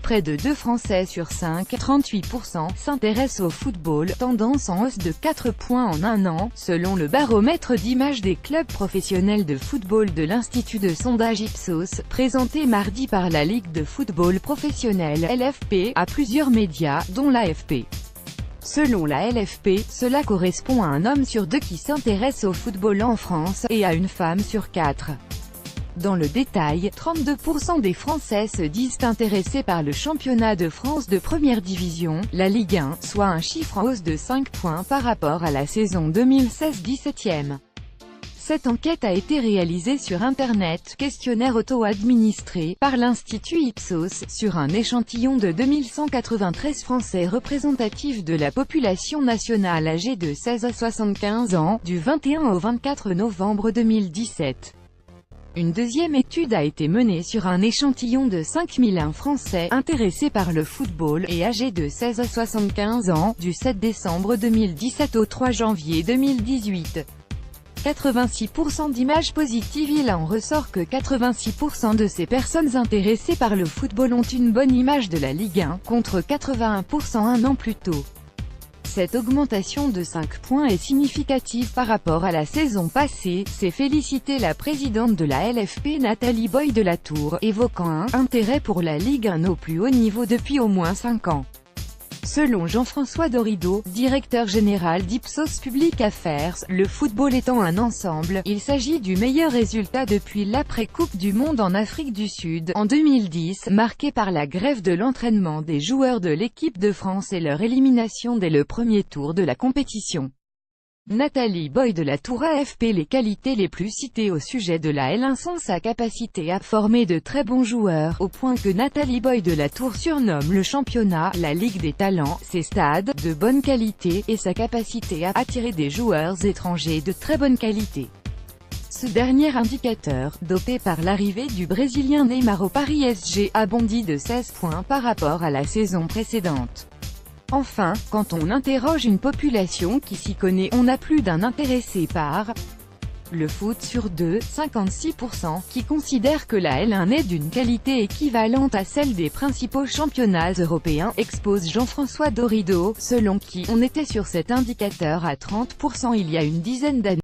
près de 2 Français sur 5, 38%, s'intéressent au football, tendance en hausse de 4 points en un an, selon le baromètre d'image des clubs professionnels de football de l'Institut de sondage Ipsos, présenté mardi par la Ligue de football professionnel LFP, à plusieurs médias, dont l'AFP. Selon la LFP, cela correspond à un homme sur 2 qui s'intéresse au football en France, et à une femme sur 4. Dans le détail, 32% des Français se disent intéressés par le championnat de France de première division, la Ligue 1, soit un chiffre en hausse de 5 points par rapport à la saison 2016-17e. Cette enquête a été réalisée sur Internet, questionnaire auto-administré, par l'Institut Ipsos, sur un échantillon de 2193 Français représentatifs de la population nationale âgée de 16 à 75 ans, du 21 au 24 novembre 2017. Une deuxième étude a été menée sur un échantillon de 5001 Français, intéressés par le football, et âgés de 16 à 75 ans, du 7 décembre 2017 au 3 janvier 2018. 86% d'images positives. Il en ressort que 86% de ces personnes intéressées par le football ont une bonne image de la Ligue 1, contre 81% un an plus tôt. Cette augmentation de 5 points est significative par rapport à la saison passée, s'est félicitée la présidente de la LFP Nathalie Boy de la Tour, évoquant un « intérêt pour la Ligue 1 au plus haut niveau depuis au moins 5 ans ». Selon Jean-François Dorido, directeur général d'Ipsos Public Affairs, le football étant un ensemble, il s'agit du meilleur résultat depuis l'après-Coupe du Monde en Afrique du Sud, en 2010, marqué par la grève de l'entraînement des joueurs de l'équipe de France et leur élimination dès le premier tour de la compétition. Nathalie Boy de la Tour AFP. Les qualités les plus citées au sujet de la L1 sont sa capacité à former de très bons joueurs, au point que Nathalie Boy de la Tour surnomme le championnat « la Ligue des talents », ses stades, de bonne qualité, et sa capacité à attirer des joueurs étrangers de très bonne qualité. Ce dernier indicateur, dopé par l'arrivée du Brésilien Neymar au Paris SG, a bondi de 16 points par rapport à la saison précédente. Enfin, quand on interroge une population qui s'y connaît, on a plus d'un intéressé par le foot sur 2, 56%, qui considèrent que la L1 est d'une qualité équivalente à celle des principaux championnats européens, expose Jean-François Dorido, selon qui on était sur cet indicateur à 30% il y a une dizaine d'années.